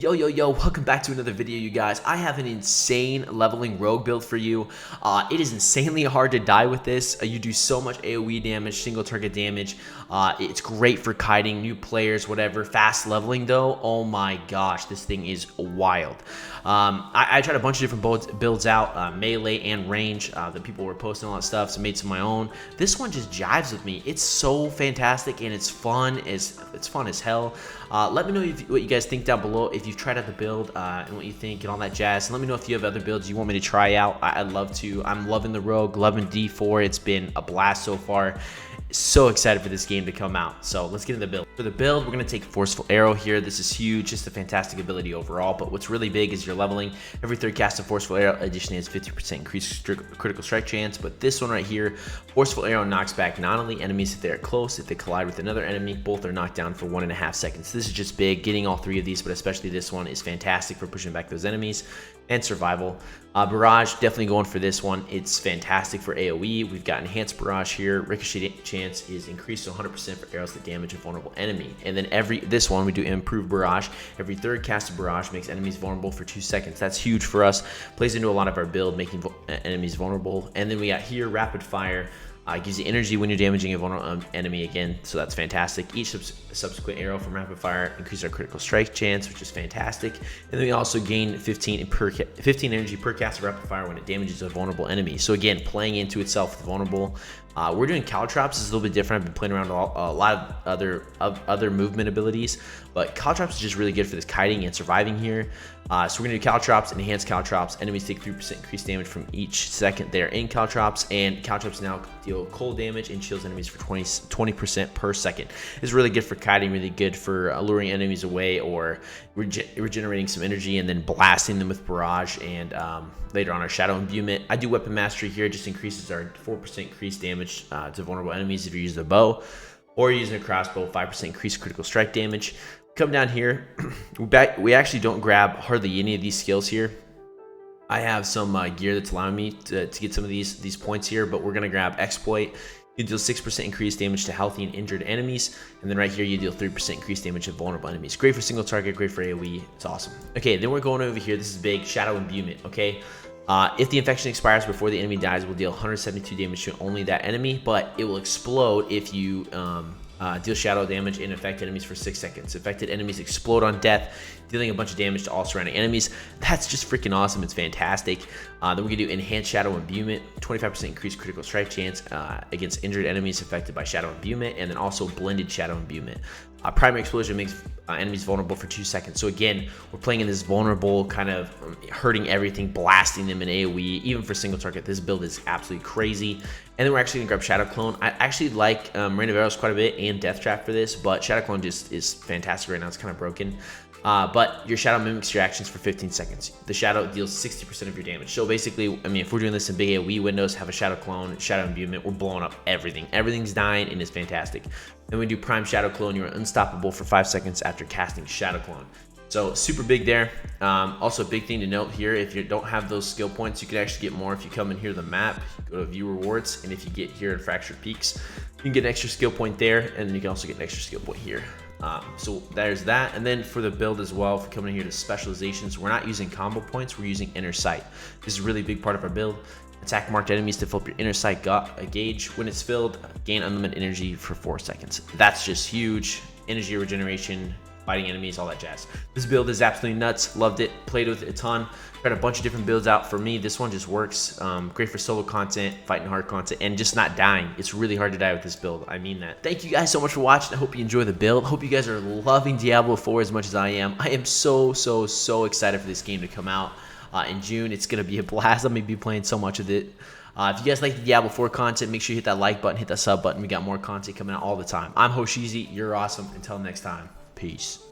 Yo, welcome back to another video, you guys. I have an insane leveling rogue build for you. It is insanely hard to die with this. You do so much AoE damage, single target damage. It's great for kiting new players, whatever. Fast leveling though, oh my gosh, this thing is wild. I tried a bunch of different builds out, melee and range. The people were posting all that stuff, so I made some of my own. This one just jives with me. It's so fantastic and it's fun. It's fun as hell. Let me know what you guys think down below if you've tried out the build and what you think and all that jazz. And let me know if you have other builds you want me to try out. I'd love to. I'm loving the rogue, loving D4. It's been a blast so far. So excited for this game to come out. So let's get into the build. For the build, we're going to take Forceful Arrow here. This is huge, just a fantastic ability overall. But what's really big is you're leveling. Every third cast of Forceful Arrow additionally has 50% increased critical strike chance. But this one right here, Forceful Arrow knocks back not only enemies if they're close, if they collide with another enemy, both are knocked down for 1.5 seconds. This is just big. Getting all three of these, but especially this one, is fantastic for pushing back those enemies and survival. Barrage, definitely going for this one. It's fantastic for AoE. We've got Enhanced Barrage here. Ricochet chance is increased to 100% for arrows that damage a vulnerable enemy. And then this one we do Improved Barrage. Every third cast of Barrage makes enemies vulnerable for 2 seconds. That's huge for us. Plays into a lot of our build, making enemies vulnerable. And then we got here Rapid Fire. Gives you energy when you're damaging a vulnerable enemy again, so that's fantastic. Each subsequent arrow from Rapid Fire increases our critical strike chance, which is fantastic. And then we also gain 15 energy per cast of Rapid Fire when it damages a vulnerable enemy. So again, playing into itself with vulnerable. We're doing Caltrops. This is a little bit different. I've been playing around a lot of other movement abilities, but Caltrops is just really good for this kiting and surviving here. So we're gonna do Caltrops, Enhanced Caltrops. Enemies take 3% increased damage from each second they're in Caltrops, and Caltrops now deal cold damage and shields enemies for 20% per second. It's really good for kiting, really good for luring enemies away or regenerating some energy and then blasting them with Barrage, and later on our Shadow Imbuement. I do Weapon Mastery here, just increases our 4% increased damage to vulnerable enemies if you use a bow, or using a crossbow, 5% increased critical strike damage. Come down here, we actually don't grab hardly any of these skills here. I have some gear that's allowing me to get some of these points here, but we're gonna grab Exploit. You deal 6% increased damage to healthy and injured enemies, and then right here you deal 3% increased damage to vulnerable enemies. Great for single target, great for AoE. It's awesome. Okay, then we're going over here. This is big, Shadow Imbuement. Okay, if the infection expires before the enemy dies, we'll deal 172 damage to only that enemy, but it will explode if you deal shadow damage and affect enemies for 6 seconds. Affected enemies explode on death, dealing a bunch of damage to all surrounding enemies. That's just freaking awesome. It's fantastic. Then we're gonna do Enhanced Shadow Imbuement, 25% increased critical strike chance against injured enemies affected by Shadow Imbuement, and then also Blended Shadow Imbuement. Primary Explosion makes enemies vulnerable for 2 seconds. So again, we're playing in this vulnerable kind of hurting everything, blasting them in AoE, even for single target. This build is absolutely crazy. And then we're actually gonna grab Shadow Clone. I actually like Rain of Arrows quite a bit and Death Trap for this, but Shadow Clone just is fantastic right now. It's kind of broken. But your Shadow mimics your actions for 15 seconds. The Shadow deals 60% of your damage. So basically, I mean, if we're doing this in big AoE windows, have a Shadow Clone, Shadow Imbuement, we're blowing up everything. Everything's dying and it's fantastic. Then we do Prime Shadow Clone. You're unstoppable for 5 seconds after casting Shadow Clone. So super big there. Also a big thing to note here, if you don't have those skill points, you can actually get more if you come in here to the map, go to View Rewards, and if you get here in Fractured Peaks, you can get an extra skill point there, and then you can also get an extra skill point here. So there's that. And then for the build as well, if we come in here to specializations, we're not using combo points, we're using Inner Sight. This is a really big part of our build. Attack marked enemies to fill up your Inner Sight gauge. When it's filled, gain unlimited energy for 4 seconds. That's just huge. Energy regeneration, fighting enemies, all that jazz. This build is absolutely nuts. Loved it. Played with it a ton. Tried a bunch of different builds out. For me, this one just works. Great for solo content, fighting hard content, and just not dying. It's really hard to die with this build. I mean that. Thank you guys so much for watching. I hope you enjoy the build. Hope you guys are loving Diablo 4 as much as I am. I am so excited for this game to come out in June. It's going to be a blast. I'm going to be playing so much of it. If you guys like the Diablo 4 content, make sure you hit that like button, hit that sub button. We got more content coming out all the time. I'm Hosheezy. You're awesome. Until next time. Peace.